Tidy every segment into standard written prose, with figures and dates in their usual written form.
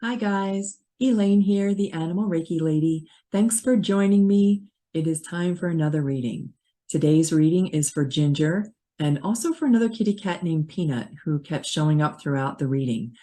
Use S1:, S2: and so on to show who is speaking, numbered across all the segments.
S1: Hi guys, Elaine here, the Animal Reiki Lady. Thanks for joining me. It is time for another reading. Today's reading is for Ginger and also for another kitty cat named Peanut who kept showing up throughout the reading.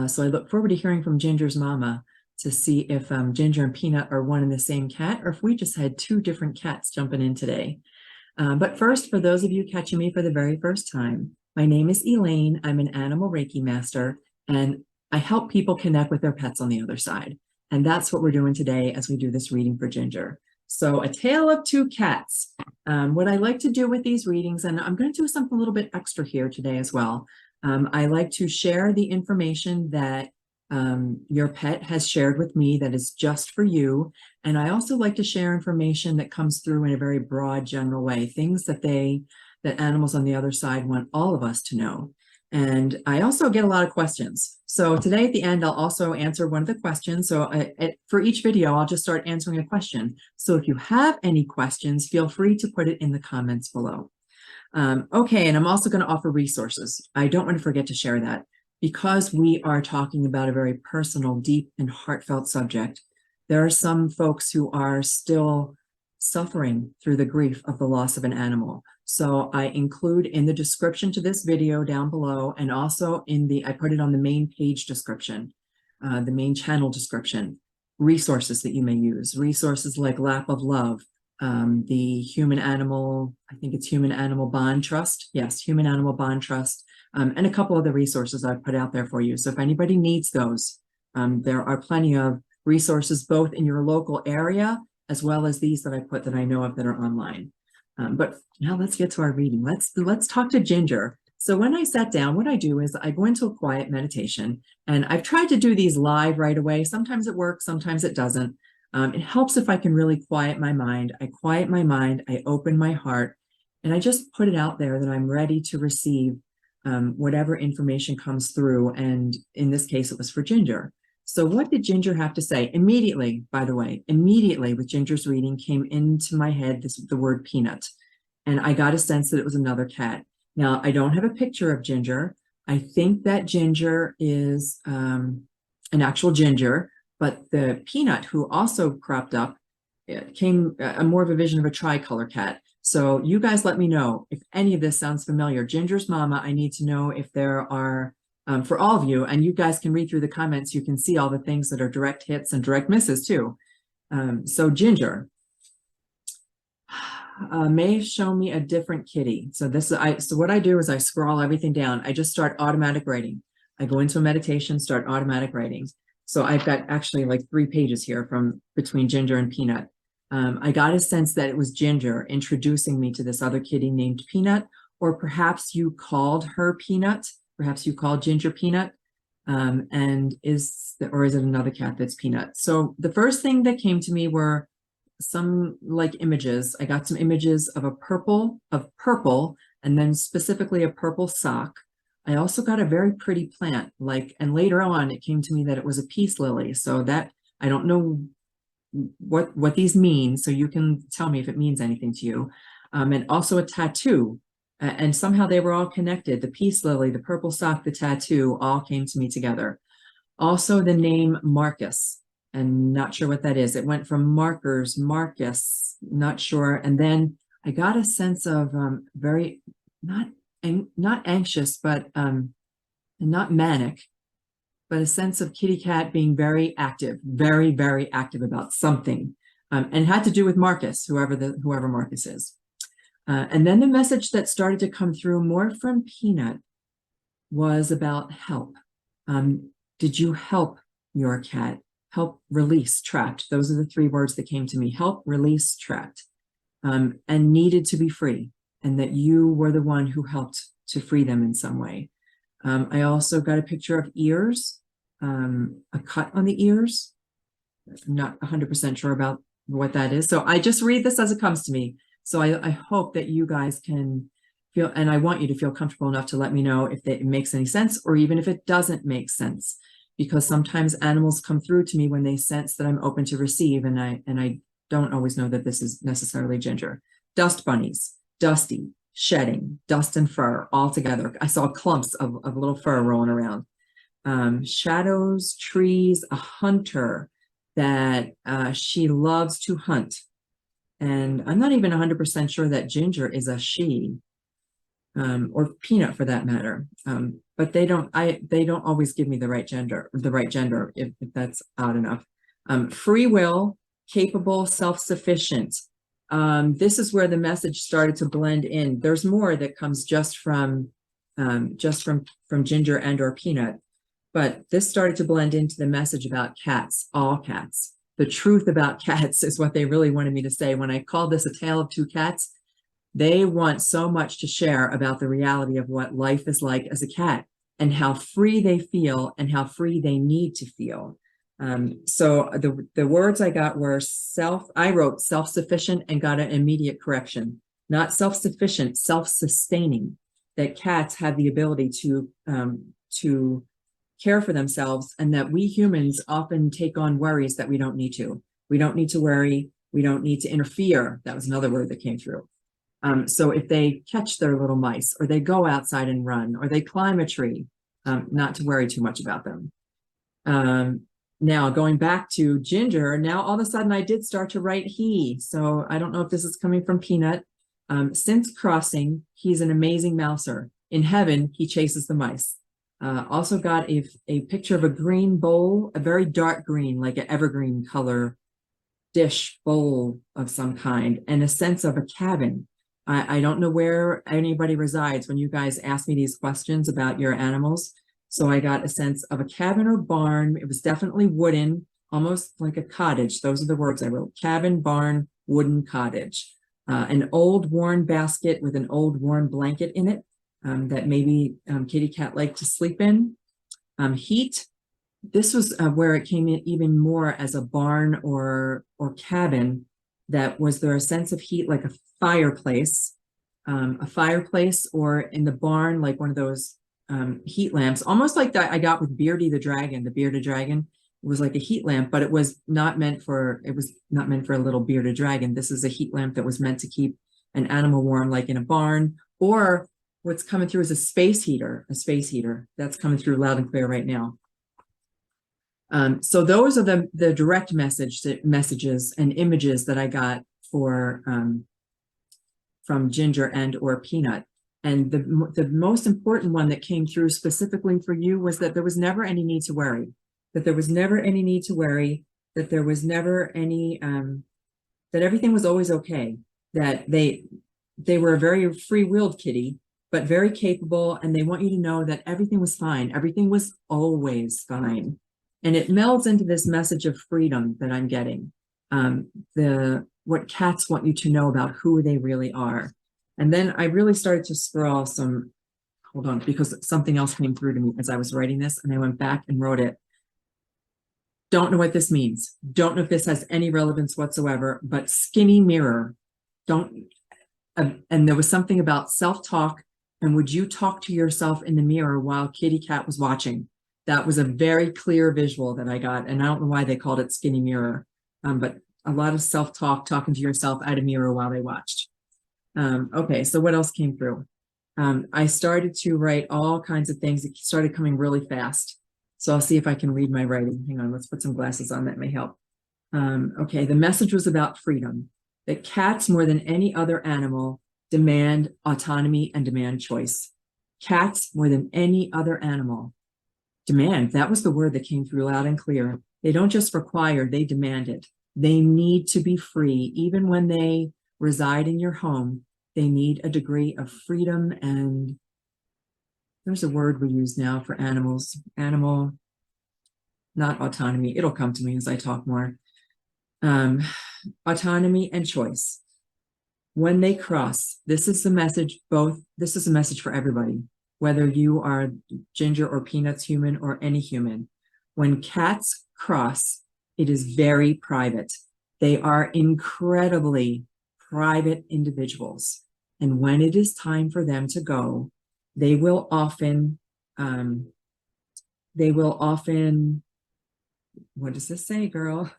S1: So I look forward to hearing from Ginger's mama to see if Ginger and Peanut are one and the same cat or if we just had two different cats jumping in today. But first, for those of you catching me for the very first time, my name is Elaine. I'm an Animal Reiki Master, and I help people connect with their pets on the other side. And that's what we're doing today as we do this reading for Ginger. So a tale of two cats. What I like to do with these readings, and I'm going to do something a little bit extra here today as well. I like to share the information that your pet has shared with me that is just for you. And I also like to share information that comes through in a very broad, general way, things that animals on the other side want all of us to know. And I also get a lot of questions. So today at the end, I'll also answer one of the questions. So for each video, I'll just start answering a question. So if you have any questions, feel free to put it in the comments below. Okay, and I'm also going to offer resources. I don't want to forget to share that. Because we are talking about a very personal, deep, and heartfelt subject, there are some folks who are still suffering through the grief of the loss of an animal. So I include in the description to this video down below, and also I put it on the main page description, the main channel description, resources that you may use. Resources like Lap of Love, the Human Animal, I think it's Human Animal Bond Trust. Yes, Human Animal Bond Trust. And a couple of the resources I've put out there for you. So if anybody needs those, there are plenty of resources both in your local area as well as these that I put that I know of that are online. But now let's get to our reading. Let's talk to Ginger. So when I sat down, what I do is I go into a quiet meditation, and I've tried to do these live right away. Sometimes it works, sometimes it doesn't. It helps if I can really quiet my mind. I quiet my mind, I open my heart, and I just put it out there that I'm ready to receive whatever information comes through. And in this case, it was for Ginger. So what did Ginger have to say? Immediately, by the way, immediately with Ginger's reading came into my head the word Peanut. And I got a sense that it was another cat. Now, I don't have a picture of Ginger. I think that Ginger is an actual Ginger, but the Peanut who also cropped up, it came more of a vision of a tricolor cat. So you guys let me know if any of this sounds familiar. Ginger's mama, I need to know if there are, for all of you, and you guys can read through the comments, you can see all the things that are direct hits and direct misses too. So Ginger, may show me a different kitty. So so what I do is I scroll everything down. I just start automatic writing. I go into a meditation, start automatic writing. So I've got actually like 3 pages here from between Ginger and Peanut. I got a sense that it was Ginger introducing me to this other kitty named Peanut, or perhaps you called her Peanut, perhaps you called Ginger Peanut, or is it another cat that's Peanut? So the first thing that came to me were some like images. I got some images of purple, and then specifically a purple sock. I also got a very pretty plant, and later on it came to me that it was a peace lily. So that, I don't know what these mean, so you can tell me if it means anything to you. And also a tattoo, and somehow they were all connected. The peace lily, the purple sock, the tattoo all came to me together. Also the name Marcus, and not sure what that is. It went from Marcus, not sure. And then I got a sense of very, not anxious, but not manic, but a sense of kitty cat being very active, very, very active about something. And it had to do with Marcus, whoever Marcus is. And then the message that started to come through more from Peanut was about help. Did you help your cat? Help, release, trapped. Those are the 3 words that came to me. Help, release, trapped. And needed to be free. And that you were the one who helped to free them in some way. I also got a picture of ears, a cut on the ears. I'm not 100% sure about what that is. So I just read this as it comes to me. So I hope that you guys can feel, and I want you to feel comfortable enough to let me know if it makes any sense, or even if it doesn't make sense, because sometimes animals come through to me when they sense that I'm open to receive, and I don't always know that this is necessarily Ginger. Dust bunnies, dusty, shedding, dust and fur all together. I saw clumps of little fur rolling around. Shadows, trees, a hunter, that she loves to hunt. And I'm not even 100% sure that Ginger is a she, or Peanut for that matter. But they don't always give me the right gender, if that's odd enough. Free will, capable, self-sufficient. This is where the message started to blend in. There's more that comes just from Ginger and or Peanut, but this started to blend into the message about cats, all cats. The truth about cats is what they really wanted me to say. When I called this a tale of two cats, they want so much to share about the reality of what life is like as a cat and how free they feel and how free they need to feel. So the words I got were I wrote self-sufficient and got an immediate correction. Not self-sufficient, self-sustaining. That cats have the ability to care for themselves, and that we humans often take on worries that we don't need to. We don't need to worry. We don't need to interfere. That was another word that came through. So if they catch their little mice, or they go outside and run, or they climb a tree, not to worry too much about them. Now going back to Ginger, now all of a sudden I did start to write he. So I don't know if this is coming from Peanut. Since crossing, he's an amazing mouser. In heaven, he chases the mice. Also got a picture of a green bowl, a very dark green, like an evergreen color dish bowl of some kind, and a sense of a cabin. I don't know where anybody resides when you guys ask me these questions about your animals. So I got a sense of a cabin or barn. It was definitely wooden, almost like a cottage. Those are the words I wrote: cabin, barn, wooden cottage. An old worn basket with an old worn blanket in it, that maybe kitty cat liked to sleep in. Heat. This was where it came in even more as a barn or cabin. That was there a sense of heat, like a fireplace, or in the barn, like one of those heat lamps, almost like that I got with Beardy the dragon. The bearded dragon, it was like a heat lamp, but it was not meant for a little bearded dragon. This is a heat lamp that was meant to keep an animal warm, like in a barn. Or what's coming through is a space heater that's coming through loud and clear right now. So those are the direct messages and images that I got from Ginger and or Peanut. And the most important one that came through specifically for you was that there was never any need to worry. That there was never any need to worry. That there was never any that everything was always okay. That they were a very free-willed kitty, but very capable, and they want you to know that everything was fine. Everything was always fine. And it melds into this message of freedom that I'm getting. What cats want you to know about who they really are. And then I really started to scrawl some, hold on, because something else came through to me as I was writing this, and I went back and wrote it. Don't know what this means. Don't know if this has any relevance whatsoever, but skinny mirror. And there was something about self-talk, and would you talk to yourself in the mirror while kitty cat was watching? That was a very clear visual that I got, and I don't know why they called it skinny mirror, but a lot of self-talk, talking to yourself at a mirror while they watched. Okay, so what else came through? I started to write all kinds of things. It started coming really fast. So I'll see if I can read my writing. Hang on, let's put some glasses on, that may help. Okay, the message was about freedom. That cats, more than any other animal, demand autonomy and demand choice. Cats, more than any other animal, demand. That was the word that came through loud and clear. They don't just require, they demand it. They need to be free. Even when they reside in your home, they need a degree of freedom. And there's a word we use now for animals. Animal, not autonomy. It'll come to me as I talk more. Autonomy and choice. When they cross, this is the message, this is a message for everybody, whether you are Ginger or Peanut's human or any human. When cats cross, it is very private. They are incredibly private individuals. And when it is time for them to go, they will often, what does this say, girl?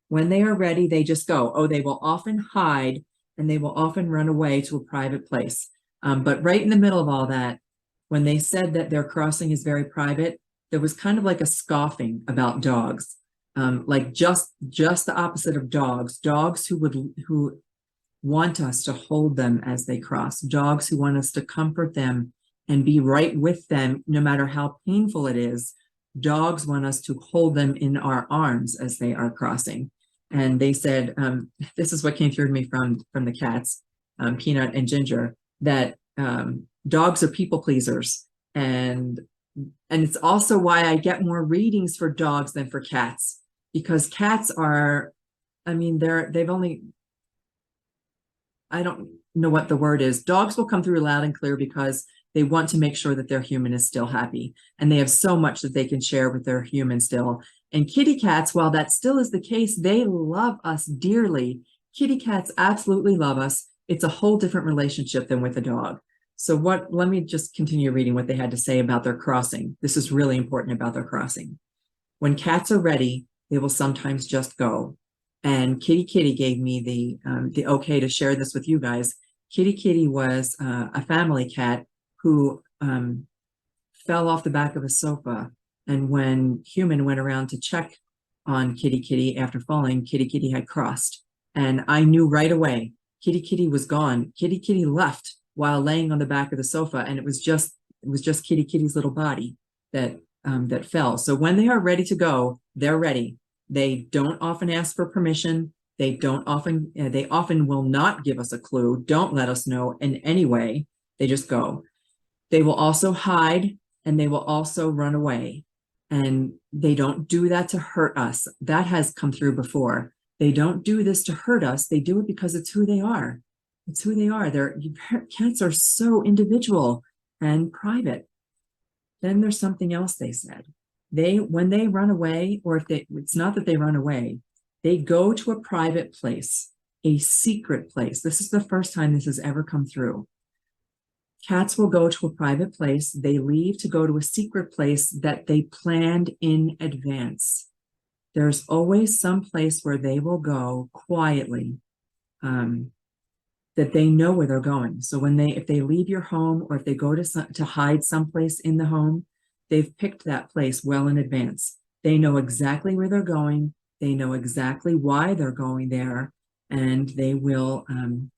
S1: When they are ready, they just go. Oh, they will often hide, and they will often run away to a private place. But right in the middle of all that, when they said that their crossing is very private, there was kind of like a scoffing about dogs, like just the opposite of dogs. Dogs who want us to hold them as they cross. Dogs who want us to comfort them and be right with them, no matter how painful it is. Dogs want us to hold them in our arms as they are crossing. And they said, this is what came through to me from the cats, Peanut and Ginger, that dogs are people pleasers. And it's also why I get more readings for dogs than for cats, because cats are, I mean, they've only, I don't know what the word is. Dogs will come through loud and clear because they want to make sure that their human is still happy. And they have so much that they can share with their human still. And kitty cats, while that still is the case, they love us dearly. Kitty cats absolutely love us. It's a whole different relationship than with a dog. So let me just continue reading what they had to say about their crossing. This is really important about their crossing. When cats are ready, they will sometimes just go. And Kitty gave me the okay to share this with you guys. Kitty was a family cat who fell off the back of a sofa. And when Human went around to check on Kitty after falling, Kitty had crossed. And I knew right away, Kitty was gone. Kitty left while laying on the back of the sofa, and it was just Kitty's little body that that fell. So when they are ready to go, they're ready. They don't often ask for permission. They often will not give us a clue, don't let us know in any way. They just go. They will also hide, and they will also run away. And they don't do that to hurt us. That has come through before. They don't do this to hurt us. They do it because it's who they are. It's who they are. Cats are so individual and private. Then there's something else they said. When they run away, or it's not that they run away, they go to a private place, a secret place. This is the first time this has ever come through. Cats will go to a private place. They leave to go to a secret place that they planned in advance. There's always some place where they will go quietly, that they know where they're going. So if they leave your home, or if they go to hide someplace in the home, they've picked that place well in advance. They know exactly where they're going. They know exactly why they're going there, and they will, and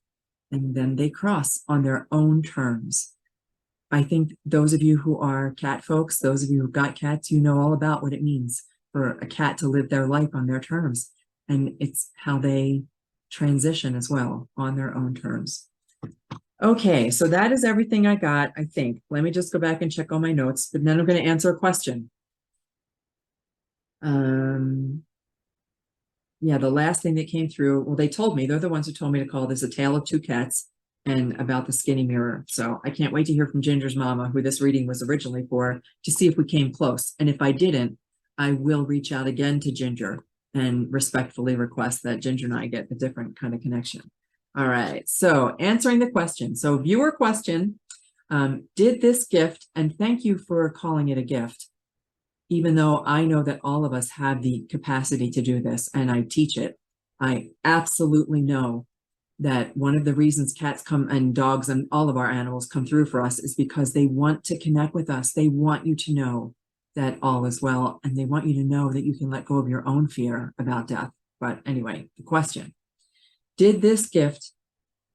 S1: then they cross on their own terms. I think those of you who are cat folks, those of you who've got cats, you know all about what it means for a cat to live their life on their terms. And it's how they transition as well, on their own terms. Okay, so that is everything I got, I think. Let me just go back and check all my notes, but then I'm going to answer a question. Yeah, the last thing that came through, well, they told me, they're the ones who told me to call this A Tale of Two Cats, and about the skinny mirror. So I can't wait to hear from Ginger's mama, who this reading was originally for, to see if we came close. And if I didn't, I will reach out again to Ginger and respectfully request that Ginger and I get a different kind of connection. All right, so answering the question. So viewer question, did this gift, and thank you for calling it a gift, even though I know that all of us have the capacity to do this, and I teach it. I absolutely know that one of the reasons cats come, and dogs, and all of our animals come through for us, is because they want to connect with us. They want you to know that all is well, and they want you to know that you can let go of your own fear about death. But anyway, the question, did this gift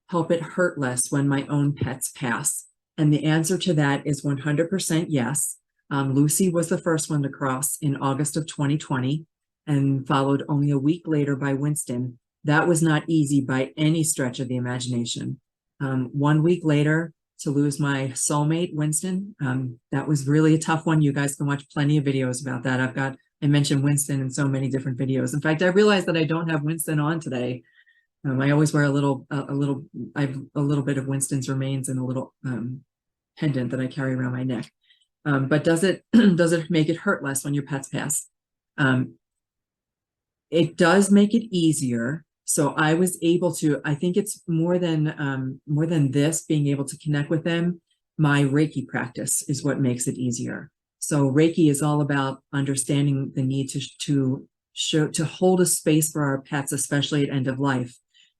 S1: help it hurt less when my own pets pass? And the answer to that is 100% yes. Lucy was the first one to cross in August of 2020, and followed only a week later by Winston. That was not easy by any stretch of the imagination. 1 week later, to lose my soulmate, Winston, that was really a tough one. You guys can watch plenty of videos about that. I mentioned Winston in so many different videos. In fact, I realized that I don't have Winston on today. I always wear I have a little bit of Winston's remains in a little pendant that I carry around my neck. But does it make it hurt less when your pets pass? It does make it easier. So I was able to, I think it's more than this, being able to connect with them. My Reiki practice is what makes it easier. So Reiki is all about understanding the need to hold a space for our pets, especially at end of life,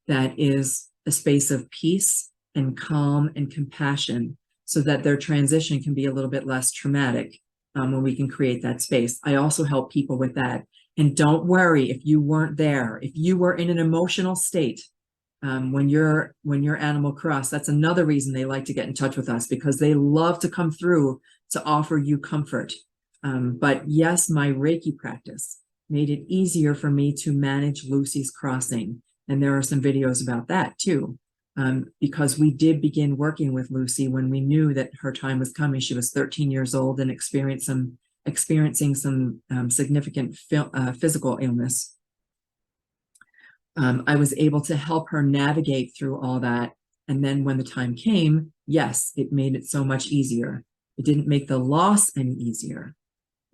S1: that is a space of peace and calm and compassion, so that their transition can be a little bit less traumatic. when we can create that space. I also help people with that. And don't worry if you weren't there, if you were in an emotional state when your animal crossed. That's another reason they like to get in touch with us, because they love to come through to offer you comfort. But yes, my Reiki practice made it easier for me to manage Lucy's crossing. And there are some videos about that too. Because we did begin working with Lucy when we knew that her time was coming. She was 13 years old and experiencing some significant physical illness. I was able to help her navigate through all that. And then when the time came, yes, it made it so much easier. It didn't make the loss any easier.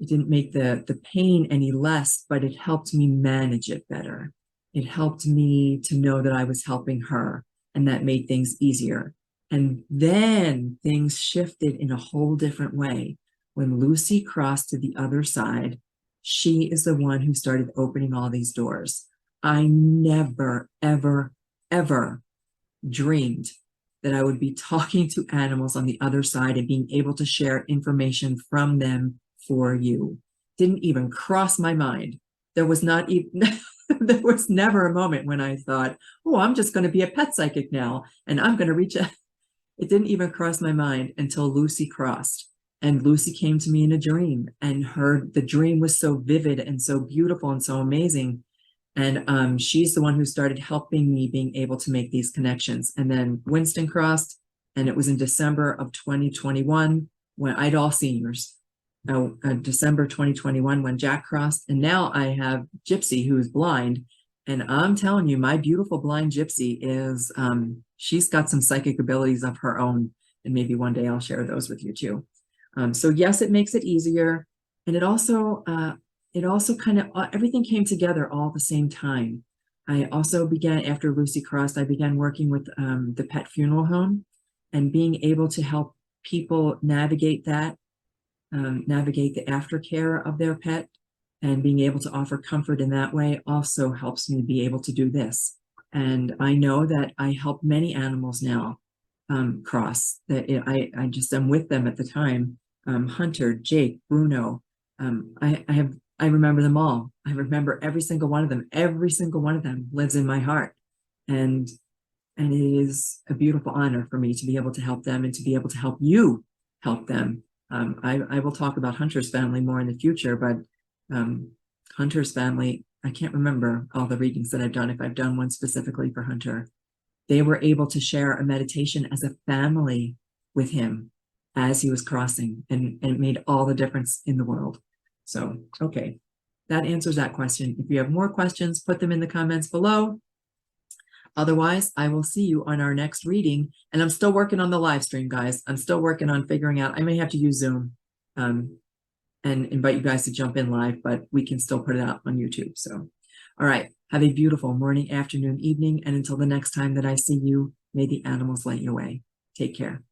S1: It didn't make the pain any less, but it helped me manage it better. It helped me to know that I was helping her, and that made things easier. And then things shifted in a whole different way. When Lucy crossed to the other side, she is the one who started opening all these doors. I never, ever, ever dreamed that I would be talking to animals on the other side and being able to share information from them for you. Didn't even cross my mind. There was not even there was never a moment when I thought, oh, I'm just going to be a pet psychic now and I'm going to reach out. It didn't even cross my mind until Lucy crossed. And Lucy came to me in a dream, and the dream was so vivid and so beautiful and so amazing. And she's the one who started helping me being able to make these connections. And then Winston crossed, and it was in December of 2021 when I'd all seniors. December 2021 when Jack crossed. And now I have Gypsy, who is blind. And I'm telling you, my beautiful blind Gypsy is, she's got some psychic abilities of her own. And maybe one day I'll share those with you too. So yes, it makes it easier. And it also kind of, everything came together all at the same time. I also began, after Lucy crossed, I began working with the pet funeral home and being able to help people navigate that, navigate the aftercare of their pet, and being able to offer comfort in that way also helps me be able to do this. And I know that I help many animals now cross, that I just am with them at the time. Hunter, Jake, Bruno, I remember them all. I remember every single one of them. Every single one of them lives in my heart. And it is a beautiful honor for me to be able to help them and to be able to help you help them. I will talk about Hunter's family more in the future, but Hunter's family, I can't remember all the readings that I've done, if I've done one specifically for Hunter. They were able to share a meditation as a family with him as he was crossing, and it made all the difference in the world. So, okay, that answers that question. If you have more questions, put them in the comments below. Otherwise, I will see you on our next reading. And I'm still working on the live stream, guys. I'm still working on figuring out, I may have to use Zoom and invite you guys to jump in live, but we can still put it out on YouTube. So, all right, have a beautiful morning, afternoon, evening. And until the next time that I see you, may the animals light your way. Take care.